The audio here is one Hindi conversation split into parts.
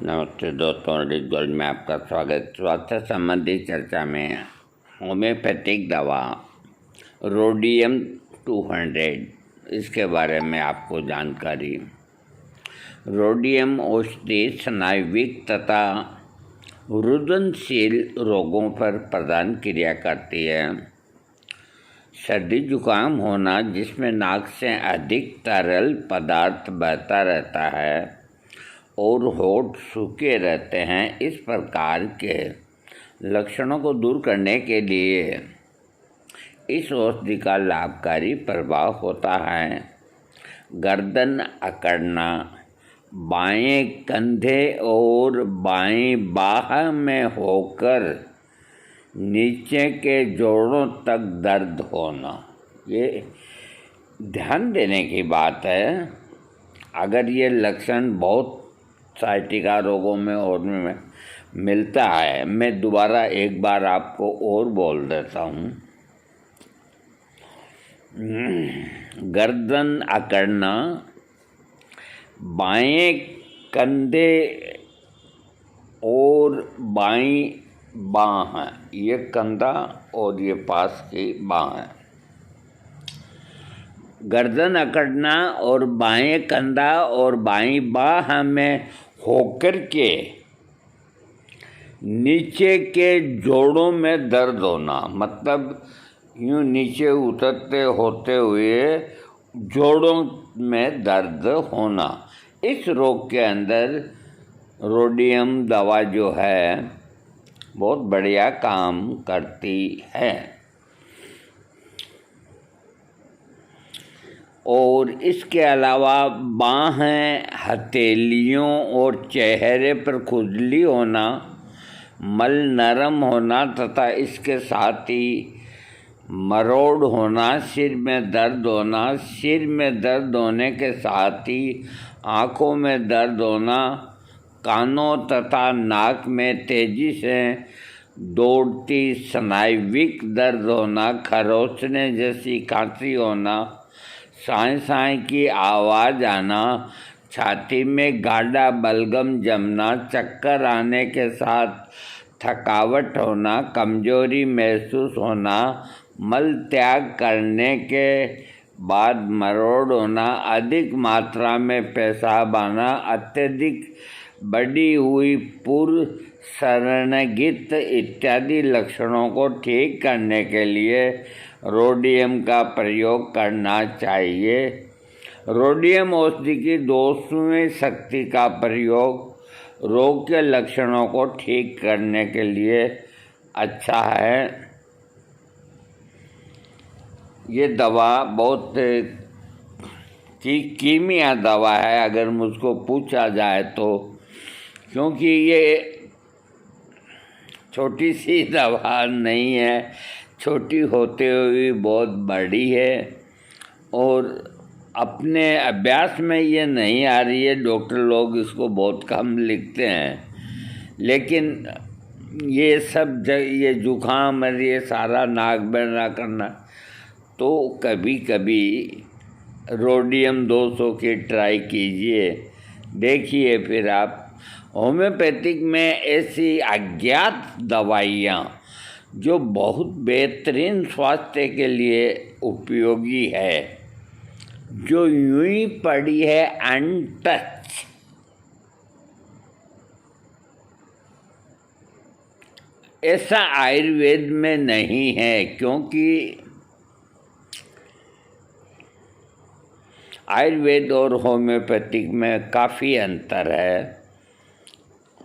नमस्ते दोस्तों, रिच गोल्ड में आपका स्वागत। स्वास्थ्य संबंधी चर्चा में होम्योपैथिक दवा रोडियम 200 इसके बारे में आपको जानकारी। रोडियम औषधि स्नायुविक तथा रुदनशील रोगों पर प्रदान क्रिया करती है। सर्दी जुकाम होना जिसमें नाक से अधिक तरल पदार्थ बहता रहता है और होंठ सूखे रहते हैं, इस प्रकार के लक्षणों को दूर करने के लिए इस औषधि का लाभकारी प्रभाव होता है। गर्दन अकड़ना, बाएं कंधे और बाएं बाह में होकर नीचे के जोड़ों तक दर्द होना, ये ध्यान देने की बात है। अगर ये लक्षण बहुत साइटिका रोगों में और में मिलता है, मैं दोबारा एक बार आपको और बोल देता हूँ। गर्दन अकड़ना, बाएं कंधे और बाईं बाँह, ये कंधा और ये पास की बाँह है। गर्दन अकड़ना और बाएं कंधा और बाईं बाँह में होकर के नीचे के जोड़ों में दर्द होना, मतलब यूँ नीचे उतरते होते हुए जोड़ों में दर्द होना। इस रोग के अंदर रोडियम दवा जो है बहुत बढ़िया काम करती है। और इसके अलावा बाहें, हथेलियों और चेहरे पर खुजली होना, मल नरम होना तथा इसके साथ ही मरोड़ होना, सिर में दर्द होना, सिर में दर्द होने के साथ ही आँखों में दर्द होना, कानों तथा नाक में तेजी से दौड़ती स्नायुविक दर्द होना, खरोंचने जैसी खांसी होना, साए साए की आवाज़ आना, छाती में गाढ़ा बलगम जमना, चक्कर आने के साथ थकावट होना, कमजोरी महसूस होना, मल त्याग करने के बाद मरोड़ होना, अधिक मात्रा में पेशाब आना, अत्यधिक बढ़ी हुई पूर्व शरणगित इत्यादि लक्षणों को ठीक करने के लिए रोडियम का प्रयोग करना चाहिए। रोडियम औषधि की दोषीय शक्ति का प्रयोग रोग के लक्षणों को ठीक करने के लिए अच्छा है। ये दवा बहुत कीमिया दवा है अगर मुझको पूछा जाए तो, क्योंकि ये छोटी सी दवा नहीं है, छोटी होते हुए बहुत बड़ी है और अपने अभ्यास में ये नहीं आ रही है। डॉक्टर लोग इसको बहुत कम लिखते हैं, लेकिन ये सब ये जुकाम और ये सारा नाक बहना करना, तो कभी कभी रोडियम 200 की ट्राई कीजिए, देखिए फिर आप। होम्योपैथिक में ऐसी अज्ञात दवाइयाँ जो बहुत बेहतरीन स्वास्थ्य के लिए उपयोगी है, जो यूं ही पड़ी है अनटच, ऐसा आयुर्वेद में नहीं है। क्योंकि आयुर्वेद और होम्योपैथिक में काफ़ी अंतर है,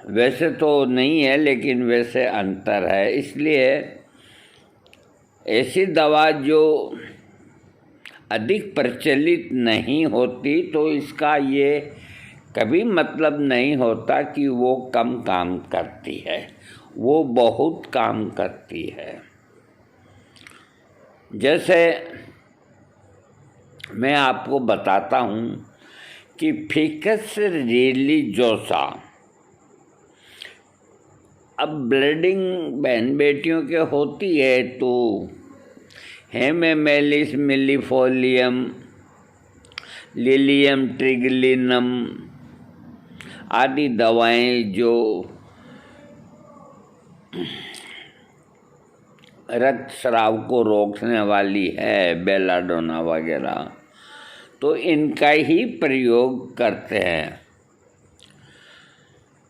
वैसे तो नहीं है लेकिन वैसे अंतर है। इसलिए ऐसी दवा जो अधिक प्रचलित नहीं होती तो इसका ये कभी मतलब नहीं होता कि वो कम काम करती है, वो बहुत काम करती है। जैसे मैं आपको बताता हूँ कि फिकस रिलीजियोसा, अब ब्लीडिंग बहन बेटियों के होती है तो हेमेमेलिस मिलीफोलियम, लिलियम ट्रिगलिनम आदि दवाएं जो रक्त स्राव को रोकने वाली है, बेलाडोना वगैरह, तो इनका ही प्रयोग करते हैं।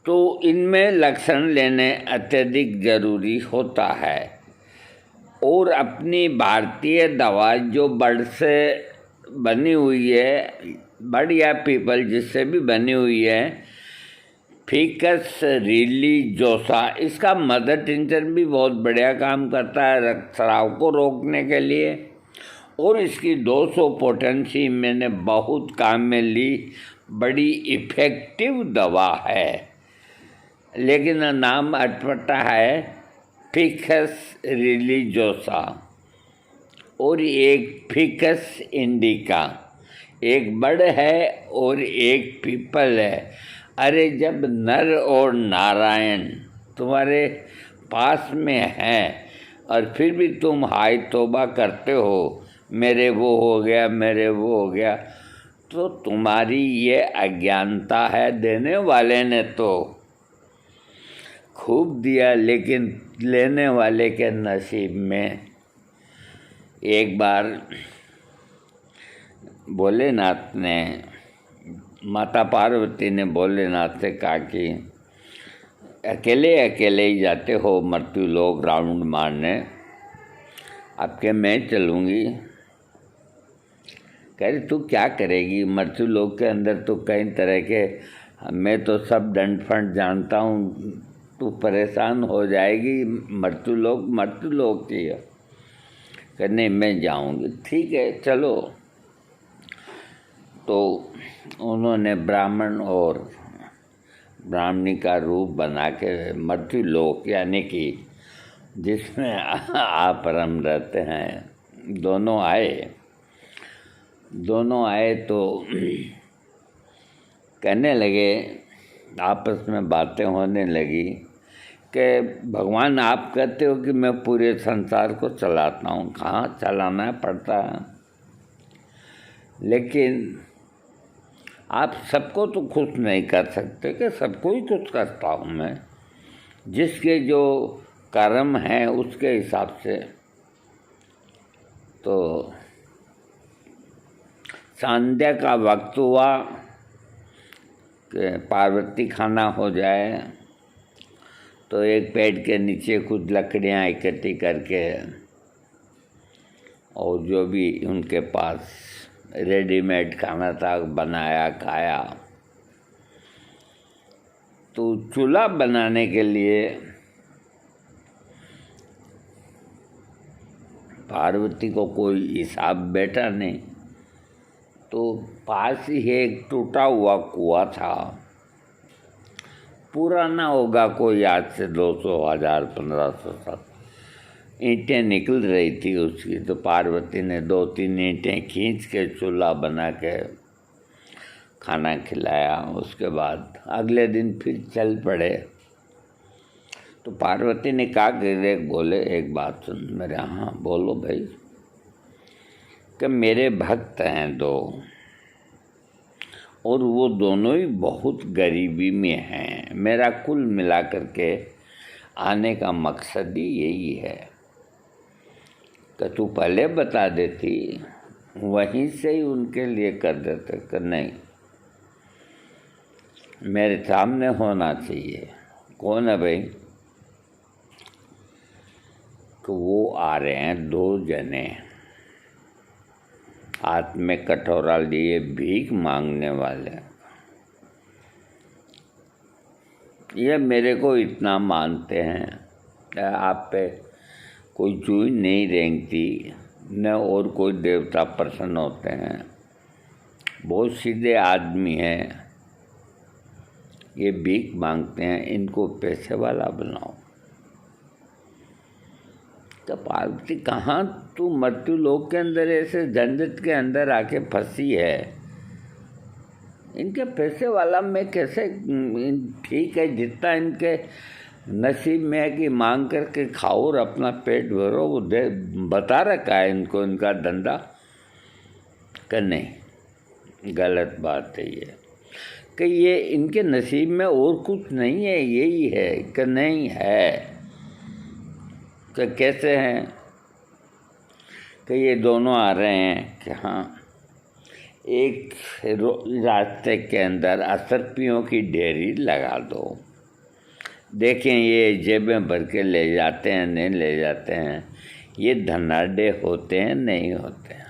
तो इनमें लक्षण लेने अत्यधिक जरूरी होता है। और अपनी भारतीय दवा जो बड़ से बनी हुई है, बड़ या पीपल जिससे भी बनी हुई है, फिकस रिलीजियोसा, इसका मदर टिंचर भी बहुत बढ़िया काम करता है रक्तस्राव को रोकने के लिए। और इसकी 200 पोटेंसी मैंने बहुत काम में ली, बड़ी इफ़ेक्टिव दवा है, लेकिन नाम अटपटा है, फिकस रिलीजियोसा। और एक फिकस इंडिका, एक बड़ है और एक पीपल है। अरे जब नर और नारायण तुम्हारे पास में हैं और फिर भी तुम हाय तौबा करते हो, मेरे वो हो गया, मेरे वो हो गया, तो तुम्हारी ये अज्ञानता है। देने वाले ने तो खूब दिया, लेकिन लेने वाले के नसीब में। एक बार भोलेनाथ ने, माता पार्वती ने भोलेनाथ से कहा कि अकेले अकेले ही जाते हो मृत्यु लोक राउंड मारने, अब के मैं चलूँगी। कह रही तू क्या करेगी मृत्यु लोक के अंदर, तो कई तरह के, मैं तो सब दंड फंड जानता हूँ, तू परेशान हो जाएगी। मृत्यु लोक की है। कह नहीं मैं जाऊँगी। ठीक है चलो। तो उन्होंने ब्राह्मण और ब्राह्मणी का रूप बना के मृत्यु लोक, यानी कि जिसमें आप परम रहते हैं, दोनों आए तो कहने लगे, आपस में बातें होने लगी कि भगवान आप कहते हो कि मैं पूरे संसार को चलाता हूँ, कहाँ चलाना पड़ता है, लेकिन आप सबको तो खुश नहीं कर सकते कि सबको ही खुश करता हूँ मैं, जिसके जो कर्म हैं उसके हिसाब से। तो संध्या का वक्त हुआ कि पार्वती खाना हो जाए, तो एक पेड़ के नीचे कुछ लकड़ियाँ इकट्ठी करके और जो भी उनके पास रेडीमेड खाना था बनाया, खाया। तो चूल्हा बनाने के लिए पार्वती को कोई हिसाब बैठा नहीं, तो पास ही एक टूटा हुआ कुआं था, पुराना होगा कोई आज से 200, 1000, 1500 साल। ईंटें निकल रही थी उसकी, तो पार्वती ने 2-3 ईंटें खींच के चूल्हा बना के खाना खिलाया। उसके बाद अगले दिन फिर चल पड़े। तो पार्वती ने कहा कि बोले एक बात सुन मेरे। हाँ बोलो भाई। कि मेरे भक्त हैं 2, और वो दोनों ही बहुत गरीबी में हैं। मेरा कुल मिला करके आने का मकसद ही यही है कि तू पहले बता देती, वहीं से ही उनके लिए कर देते। कि नहीं, मेरे सामने होना चाहिए। कौन है भाई? कि वो आ रहे हैं 2 जने, हाथ में कटोरा लिए, भीख मांगने वाले। ये मेरे को इतना मानते हैं, आप पे कोई चूई नहीं रेंगती, न और कोई देवता प्रसन्न होते हैं। बहुत सीधे आदमी हैं, ये भीख मांगते हैं, इनको पैसे वाला बनाओ। तो पार्वती कहाँ तू मृत्यु लोक के अंदर ऐसे झंझट के अंदर आके फंसी है, इनके पैसे वाला मैं कैसे? ठीक है जितना इनके नसीब में है कि मांग करके खाओ और अपना पेट भरो, वो दे बता रखा है इनको इनका धंधा। कि नहीं, गलत बात है ये। कि ये इनके नसीब में और कुछ नहीं है, यही है कि नहीं है। कि कैसे हैं कि ये दोनों आ रहे हैं कि हाँ, एक रास्ते के अंदर असरपियों की ढेरी लगा दो। देखें ये जेबें भर के ले जाते हैं नहीं ले जाते हैं, ये धनाढ्य होते हैं नहीं होते हैं।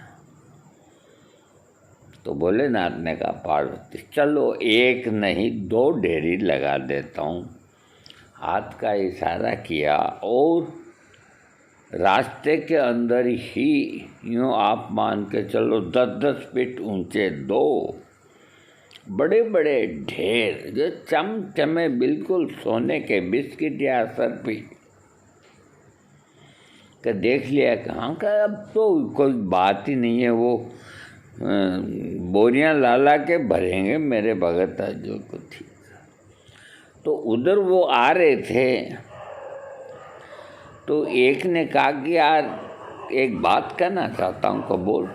तो भोलेनाथ ने कहा पार्वती चलो एक नहीं 2 ढेरी लगा देता हूँ। हाथ का इशारा किया और रास्ते के अंदर ही यूँ आप मान के चलो 10-10 फीट ऊंचे 2 बड़े बड़े ढेर जो चमचमे बिल्कुल सोने के बिस्किट या सरपी का देख लिया। कहाँ का अब तो कोई बात ही नहीं है, वो बोरियां ला के भरेंगे मेरे भगत जो को थी। तो उधर वो आ रहे थे तो एक ने कहा कि यार एक बात कहना चाहता हूँ, कबूल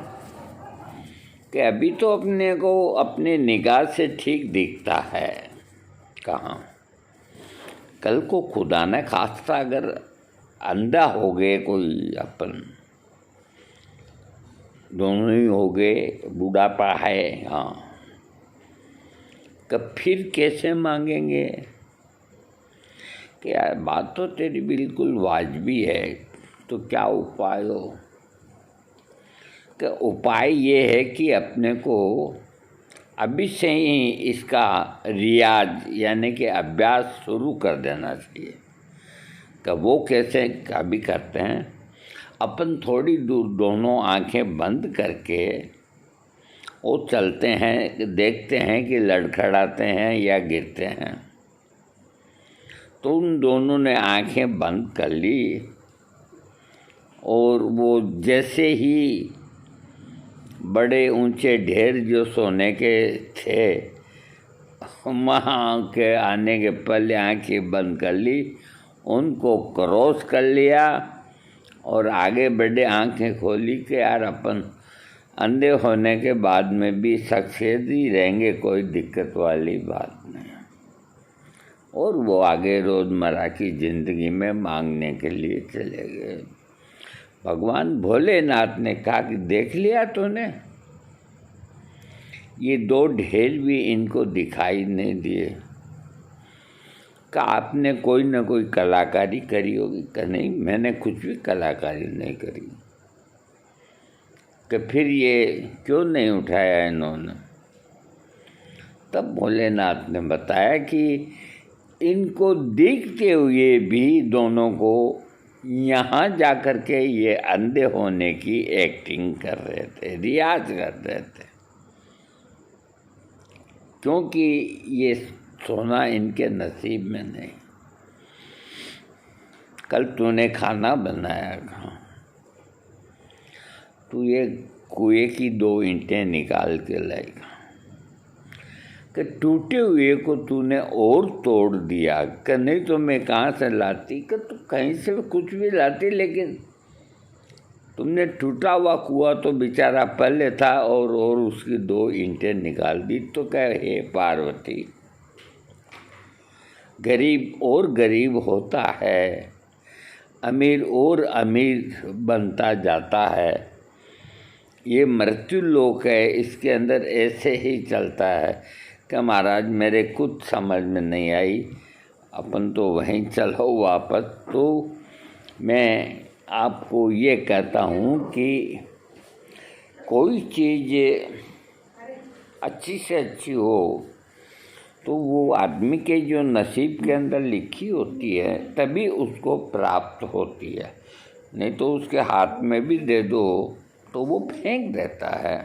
कि अभी तो अपने को अपने निगाह से ठीक दिखता है, कहाँ कल को खुदा न खास्ता अगर अंधा हो गए कोई, अपन दोनों ही हो गए, बुढ़ापा है हाँ, कब फिर कैसे मांगेंगे। कि यार बात तो तेरी बिल्कुल वाजबी है, तो क्या उपाय हो। कि उपाय ये है कि अपने को अभी से ही इसका रियाज यानी कि अभ्यास शुरू कर देना चाहिए। कि वो कैसे अभी करते हैं, अपन थोड़ी दूर दोनों आंखें बंद करके वो चलते हैं, देखते हैं कि लड़खड़ाते हैं या गिरते हैं। तो उन दोनों ने आंखें बंद कर ली और वो जैसे ही बड़े ऊंचे ढेर जो सोने के थे वहाँ के आने के पहले आंखें बंद कर ली, उनको क्रॉस कर लिया और आगे बढ़े, आंखें खोली कि यार अपन अंधे होने के बाद में भी शख्सियत ही रहेंगे, कोई दिक्कत वाली बात नहीं। और वो आगे रोज़मर्रा की ज़िंदगी में मांगने के लिए चले गए। भगवान भोलेनाथ ने कहा कि देख लिया तूने, ये 2 ढेर भी इनको दिखाई नहीं दिए। कि आपने कोई ना कोई कलाकारी करी होगी। कि नहीं, मैंने कुछ भी कलाकारी नहीं करी। कि फिर ये क्यों नहीं उठाया इन्होंने। तब भोलेनाथ ने बताया कि इनको देखते हुए भी दोनों को यहाँ जा कर के ये अंधे होने की एक्टिंग कर रहे थे, रियाज कर रहे थे, क्योंकि ये सोना इनके नसीब में नहीं। कल तूने खाना बनाया, कहाँ तू ये कुएं की 2 ईंटें निकाल के लाएगा। कि टूटे हुए को तूने और तोड़ दिया। कि नहीं तो मैं कहाँ से लाती। कि तू कहीं से कुछ भी लाती, लेकिन तुमने टूटा हुआ कुआं तो बेचारा पहले था और उसकी 2 ईंटें निकाल दी। तो क्या हे पार्वती, गरीब और गरीब होता है, अमीर और अमीर बनता जाता है। ये मृत्यु लोक है, इसके अंदर ऐसे ही चलता है। कि महाराज मेरे कुछ समझ में नहीं आई, अपन तो वहीं चलो वापस। तो मैं आपको ये कहता हूँ कि कोई चीज़ अच्छी से अच्छी हो तो वो आदमी के जो नसीब के अंदर लिखी होती है तभी उसको प्राप्त होती है। नहीं तो उसके हाथ में भी दे दो तो वो फेंक देता है।